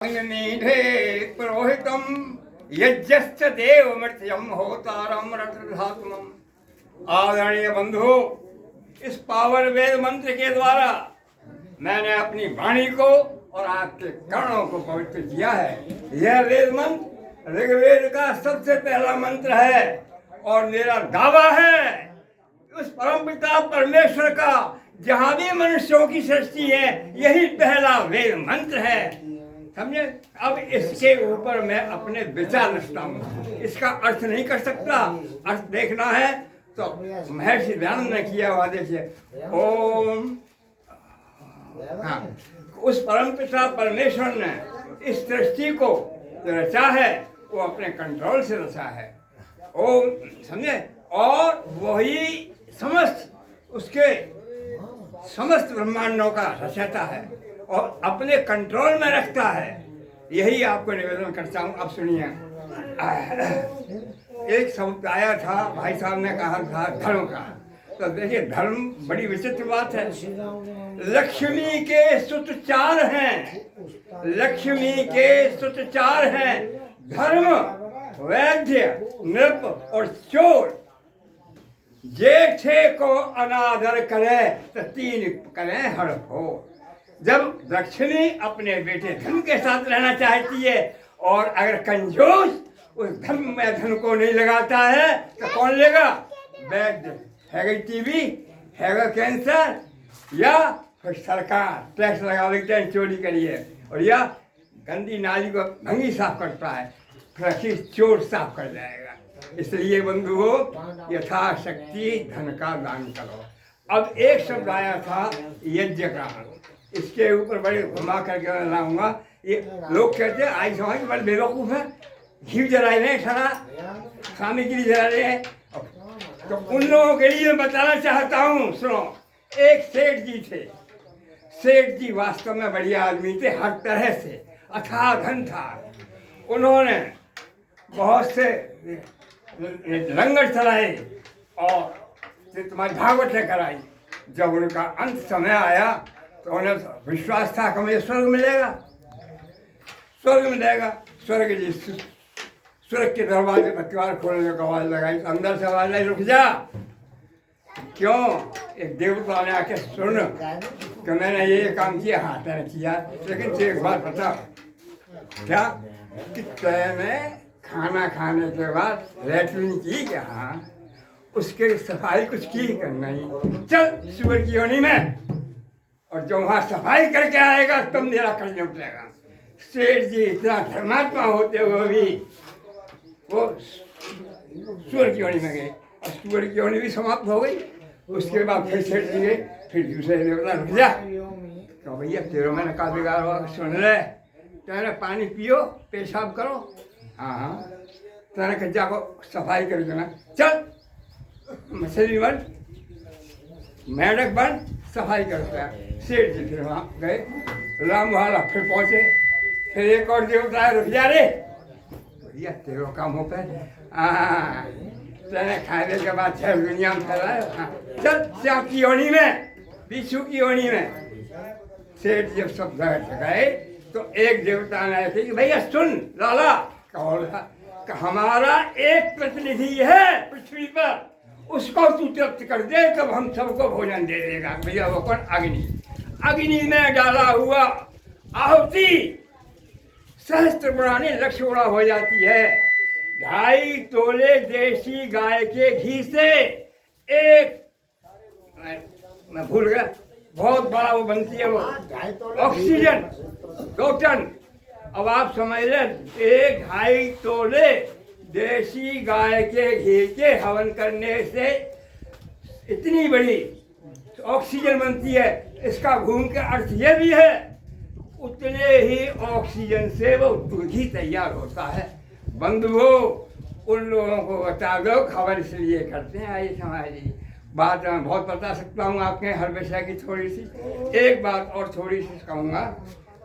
मीढे पुरोहितम यज्ञश्च देवमृत्यम होतारम रथधात्मम। आदरणीय बंधु, इस पावन वेद मंत्र के द्वारा मैंने अपनी वाणी को और आपके कर्णों को पवित्र किया है। यह वेद मंत्र ऋग्वेद का सबसे पहला मंत्र है और मेरा दावा है उस परमपिता परमेश्वर का जहाँ भी मनुष्यों की सृष्टि है यही पहला वेद मंत्र है। समझे? अब इसके ऊपर मैं अपने विचार रचता हूँ। इसका अर्थ नहीं कर सकता, अर्थ देखना है तो महर्षि दयानंद ने किया हुआ देखिए। ओम, हाँ, उस परमपिता परमेश्वर ने इस सृष्टि को जो रचा है वो अपने कंट्रोल से रचा है। ओम, समझे? और वही समस्त उसके समस्त ब्रह्मांडों का रचयिता है और अपने कंट्रोल में रखता है। यही आपको निवेदन करता हूँ। अब सुनिए, एक शब्द आया था, भाई साहब ने कहा था धर्म का। तो देखिए, धर्म बड़ी विचित्र बात है। लक्ष्मी के सुत चार हैं, लक्ष्मी के सुत चार हैं, धर्म, वैद्य, नृप और चोर। जेठे को अनादर करे तो तीन करे हड़फोड़। जब दक्षिणी अपने बेटे धन के साथ रहना चाहती है और अगर कंजूस उस धन में धन को नहीं लगाता है तो कौन लेगा? वैद्य है, टीबी है, कैंसर, या फिर सरकार टैक्स लगा देते हैं, चोरी करिए, और या गंदी नाली को भंगी साफ करता है, फिर चोर साफ कर जाएगा। इसलिए बंधुओं, यथाशक्ति धन का दान करो। अब एक शब्द आया था यज्ञ का, इसके ऊपर बड़े घुमा करके मैं लाऊंगा। ये लोग कहते हैं आई समझ बड़े बेवकूफ़ है, घी जला रहे हैं, सारा सामग्री जला रहे हैं। तो उन लोगों के लिए मैं बताना चाहता हूँ, सुनो। एक सेठ जी थे। सेठ जी वास्तव में बढ़िया आदमी थे, हर तरह से अथाह धन था। उन्होंने बहुत से लंगर चलाए और तुम्हारी भागवत कराई। जब उनका अंत समय आया तो उन्हें विश्वास था कि मुझे स्वर्ग मिलेगा, स्वर्ग मिलेगा। स्वर्ग जी स्वर्ग के दरवाजे पर द्वार खोलने की आवाज़ लगाई, अंदर से आवाज़ आई, रुक जा। क्यों? एक देवता ने आके सुन कि मैंने ये काम किया, हाँ मैंने किया, लेकिन तुझे एक बात बता, क्या कि तैने खाना खाने के बाद लैट्रिन की क्या? हाँ। उसके सफाई कुछ की करना ही, चल सुअर की योनि में, और जो वहाँ सफाई करके आएगा तब मेरा कर्ज उठेगा। सेठ जी इतना धर्मात्मा होते हुए भी वो सूअर की योनि में गए और सूअर की योनि भी समाप्त हो गई। उसके बाद फिर सेठ जी गए, फिर दूसरे देवता रुक जा, तो भैया तेरह महीने का बिगाड़ हुआ, सुन ले, तेरे पानी पियो, पेशाब करो, हाँ तेरे कच्चा को सफाई कर देना, चल मछली बन, मेढक बन, सफाई करता है। सेठ जी फिर वहाँ गए, राम वाला फिर पहुँचे, फिर एक और देवता है, रुक जा रे भैया तेरो काम हो पे, हाँ तेने खाने के बाद छह दुनिया में फैलाए, हाँ चल चाप की योनि में, बिच्छू की योनि में। सेठ जब सब गए तो एक देवता ने ऐसे कि भैया सुन लाला, कहो हमारा एक प्रतिनिधि है पृथ्वी पर, उसको तू तृप्त कर दे तब हम सबको भोजन दे देगा। भैया वो कौन? अग्नि। अग्नि में डाला हुआ आहुति सहस्त्र पुरानी लक्ष्य गुणा हो जाती है। 2.5 तोले देशी गाय के घी से एक, मैं भूल गया, बहुत बड़ा वो बनती है वो ऑक्सीजन 2 टन। अब आप समझ लें, 1.5 तोले देशी गाय के घी के हवन करने से इतनी बड़ी ऑक्सीजन बनती है। इसका घूम के अर्थ ये भी है, उतने ही ऑक्सीजन से वो घी तैयार होता है। बंधुओं, उन लोगों को बता दो, खबर इसलिए करते हैं। आइए समाज बात मैं बहुत बता सकता हूँ आपके हर विषय की थोड़ी सी। एक बात और थोड़ी सी कहूँगा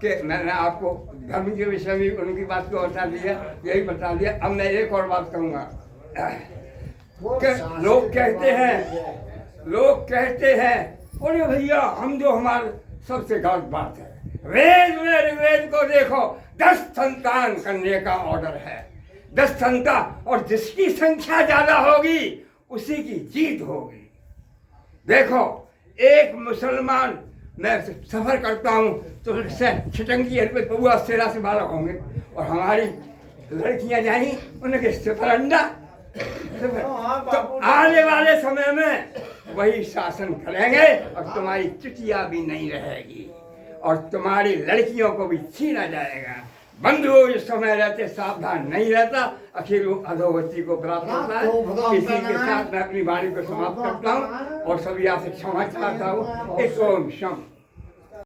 कि मैंने आपको धर्म के विषय में उनकी बात को बता दिया, यही बता दिया। अब मैं एक और बात कहूँगा कि लोग कहते हैं अरे भैया हम जो हमारे सबसे गलत बात है, वेद में ऋग्वेद को देखो, 10 संतान करने का ऑर्डर है, 10 संतान, और जिसकी संख्या ज्यादा होगी उसी की जीत होगी। देखो एक मुसलमान, मैं सफर करता हूँ तो छिटंगी बबुआ सेरा से बालक होंगे, और हमारी लड़कियां जाएंगी उनके सिफर अंडा। तो आने वाले समय में वही शासन करेंगे और तुम्हारी चुटिया भी नहीं रहेगी और तुम्हारी लड़कियों को भी छीना जाएगा। बंधुओं इस समय रहते सावधान नहीं रहता, आखिर वो अधोगति को प्राप्त होता है। इसी के साथ मैं अपनी वाणी को समाप्त करता हूँ और सभी आपसे क्षमा चाहता हूँ। एक ओम शम।